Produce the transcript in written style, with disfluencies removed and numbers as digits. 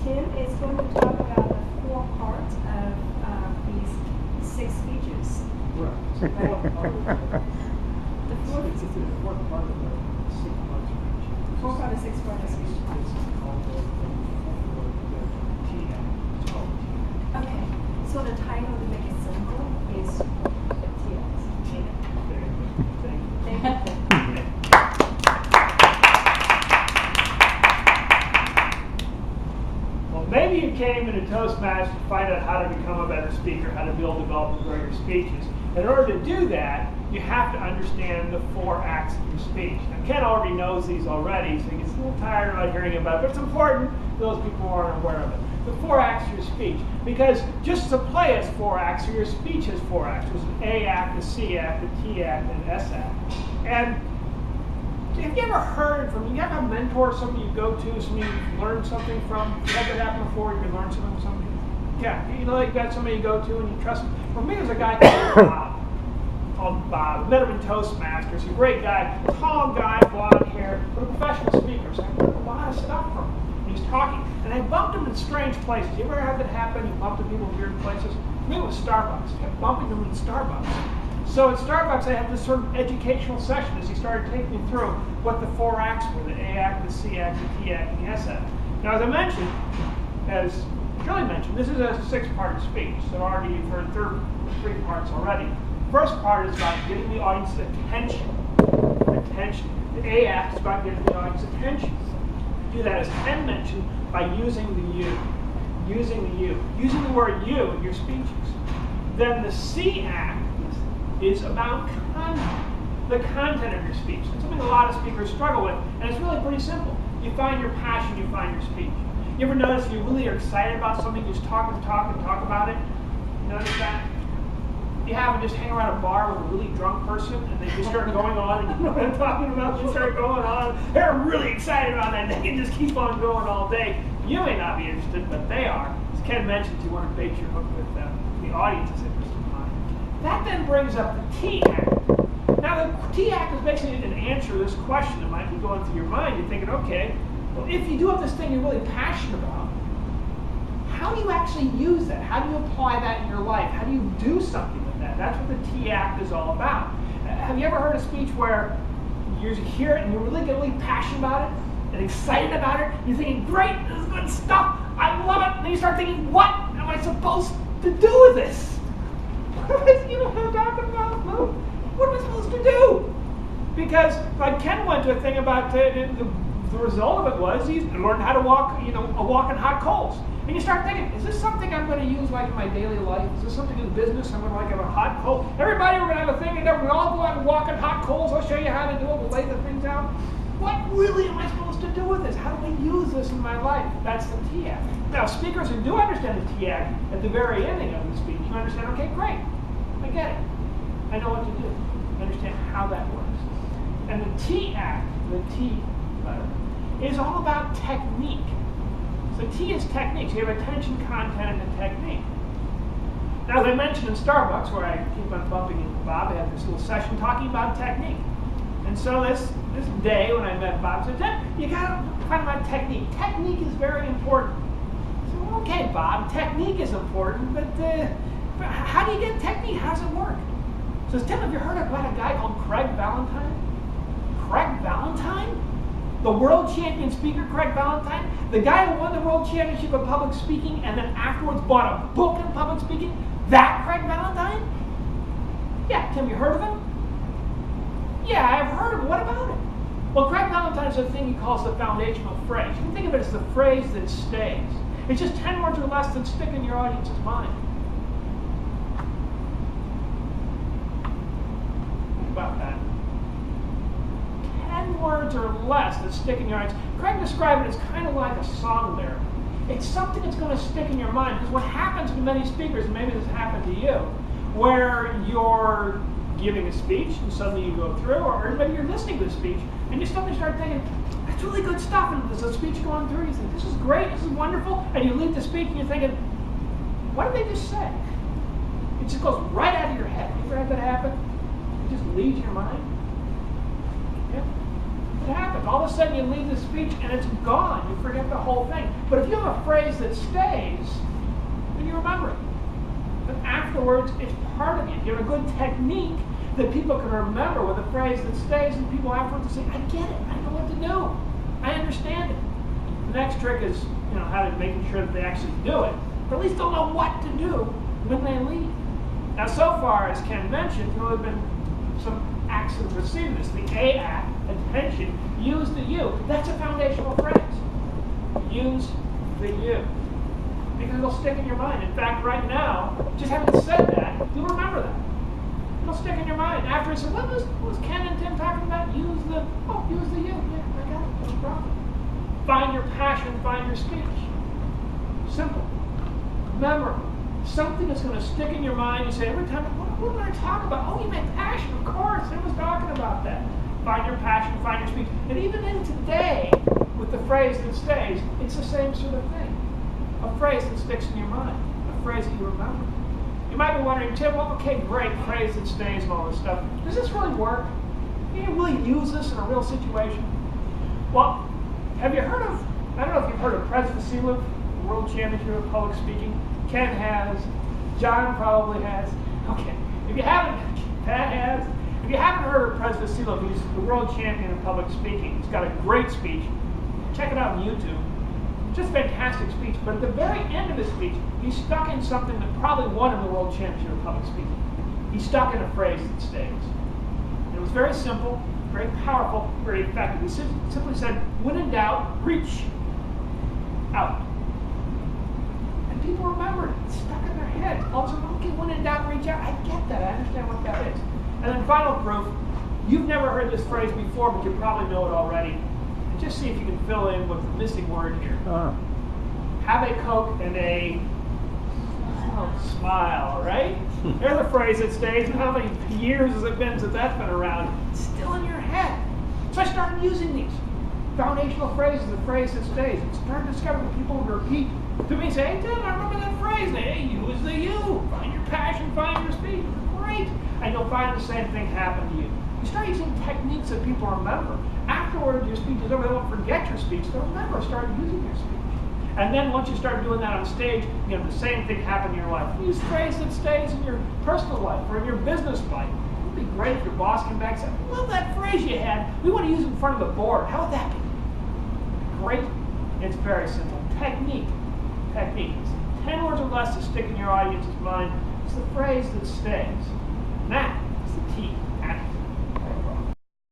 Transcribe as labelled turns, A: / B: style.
A: Tim is going to talk about the four parts of these 6 speeches.
B: Right.
A: The fourth,
B: It's an important part of the 6 parts of speech.
A: fourth part of 6 part of speech.
B: It's called the TM.
A: Okay, so the title to make it simple is TX. Thank you.
B: Well, maybe you came into Toastmasters to find out how to become a better speaker, how to build, develop, and grow your speeches. In order to do that, you have to understand the 4 acts of your speech. Now, Ken already knows these already, so he gets a little tired about hearing about it, but it's important for those people who aren't aware of it. The 4 acts of your speech. Because just as a play has 4 acts, so your speech has 4 acts. There's an A act, a C act, a T act, and an S act. And have you ever heard from, you have a mentor, somebody you go to, somebody you've learned something from? You had that happen before, you learned something from somebody? Yeah, you know, you've got somebody you go to and you trust them. For me, there's a guy called Bob. Met him in Toastmasters. He's a great guy, tall guy, blonde hair, but a professional speaker. So I learned a lot of stuff from him. And he's talking. And I bumped him in strange places. You ever have that happen? You bumped into people in weird places? For me, it was Starbucks. I kept bumping them in Starbucks. So at Starbucks, I had this sort of educational session as he started taking me through what the 4 acts were, the A act, the C act, the T act, and the S act. Now, as I mentioned, as Shirley mentioned, this is a 6-part speech. So already you've heard 3 parts already. The first part is about getting the audience attention. The A act is about getting the audience attention. Do that, as Ken mentioned, by using the you. Using the word you in your speeches. Then the C act is about content, the content of your speech. It's something a lot of speakers struggle with, and it's really pretty simple. You find your passion, you find your speech. You ever notice if you really are excited about something, you just talk about it? You notice that? You haven't just hang around a bar with a really drunk person and they just start going on, and you know what I'm talking about? They start going on. They're really excited about that, and they can just keep on going all day. You may not be interested, but they are. As Ken mentioned, you want to bait your hook with them. The audience is interested in mine. That then brings up the T act. Now, the T act is basically an answer to this question that might be going through your mind. You're thinking, okay, well, if you do have this thing you're really passionate about, how do you actually use that? How do you apply that in your life? How do you do something with that? That's what the T act is all about. Have you ever heard a speech where you hear it and you really get really passionate about it and excited about it? You're thinking, great, this is good stuff. I love it. And then you start thinking, what am I supposed to do with this? You know what I'm talking about? What am I supposed to do? Because like Ken went to a thing about the result of it was he learned how to walk, walk in hot coals. And you start thinking, is this something I'm going to use like in my daily life? Is this something in business I'm going to like have a hot coal? Everybody, we're going to have a thing, and we all go out and walk in hot coals. I'll show you how to do it. We'll lay the things out. What really am I supposed to do with this? How do I use this in my life? That's the T act. Now, speakers who do understand the T act at the very ending of the speech, you understand, okay, great. I get it. I know what to do. I understand how that works. And the T act, the T letter, is all about technique. So T is technique. So you have attention, content, and technique. Now, as I mentioned in Starbucks, where I keep on bumping into Bob, I had this little session talking about technique. And so this day when I met Bob, I said, you got to find about technique. Technique is very important. I said, well, okay, Bob, technique is important, but how do you get technique? How does it work? So, Tim, have you heard about a guy called Craig Valentine? Craig Valentine? The world champion speaker, Craig Valentine? The guy who won the world championship of public speaking and then afterwards bought a book in public speaking? That Craig Valentine? Yeah, Tim, you heard of him? Yeah, I've heard of him. What about it? Well, Craig Valentine is a thing he calls the foundational phrase. You can think of it as the phrase that stays. It's just 10 words or less that stick in your audience's mind. About that. 10 words or less that stick in your eyes. Craig described it as kind of like a song lyric. It's something that's going to stick in your mind, because what happens to many speakers, and maybe this happened to you, where you're giving a speech and suddenly you go through, or maybe you're listening to the speech and you suddenly start thinking, that's really good stuff, and there's a speech going through, you think, this is great, this is wonderful, and you leave the speech and you're thinking, what did they just say? It just goes right out of your head. You ever had that happen? Just leaves your mind? Yeah. happens. All of a sudden you leave the speech and it's gone. You forget the whole thing. But if you have a phrase that stays, then you remember it. And afterwards, it's part of you. If you have a good technique that people can remember with a phrase that stays, and people afterwards say, I get it. I know what to do. I understand it. The next trick is, how to making sure that they actually do it, but at least they'll know what to do when they leave. Now, so far, as Ken mentioned, there have been some acts that precede this. The A act, attention, use the you. That's a foundational phrase. Use the you. Because it'll stick in your mind. In fact, right now, just having said that, you'll remember that. It'll stick in your mind. After he said, what was Ken and Tim talking about? Use the you. Yeah, I got it. No problem. Find your passion, find your speech. Simple. Memorable. Something that's going to stick in your mind. You say, every time, what did I talk about? Oh, you meant passion, of course. I was talking about that. Find your passion, find your speech. And even in today, with the phrase that stays, it's the same sort of thing. A phrase that sticks in your mind. A phrase that you remember. You might be wondering, Tim, well, okay, great, phrase that stays and all this stuff. Does this really work? Can you really use this in a real situation? Well, have you heard of, I don't know if you've heard of Prez Vasiliev, World Championship of Public Speaking. Ken has. John probably has. Okay. If you haven't, Pat has. If you haven't heard of Prez Vasiliev, he's the world champion in public speaking. He's got a great speech. Check it out on YouTube. Just a fantastic speech. But at the very end of his speech, he's stuck in something that probably won him the world championship of public speaking. He's stuck in a phrase that stays. And it was very simple, very powerful, very effective. He simply said, when in doubt, reach out. And people remembered it. It's stuck in their head. All of a sudden, okay, when in doubt, reach out. I get that. I understand what that is. And then final proof, you've never heard this phrase before, but you probably know it already. And just see if you can fill in what's the missing word here. Have a Coke and a smile, right? There's a phrase that stays. And how many years has it been since that's been around? It's still in your head. So I started using these foundational phrases, the phrase that stays. And started discovering that people would repeat to me, say, hey, Tim, I remember that phrase. And, hey, use the you. Find your passion, find your speech. Great. And you'll find the same thing happen to you. You start using techniques that people remember. Afterwards, your speech is over. They won't forget your speech. They'll remember, start using your speech. And then once you start doing that on stage, you have the same thing happen in your life. Use phrase that stays in your personal life or in your business life. It would be great if your boss came back and said, I love that phrase you had. We want to use it in front of the board. How would that be? Great. It's very simple. Technique. It's 10 words or less to stick in your audience's mind. It's the phrase that stays. And that is the key.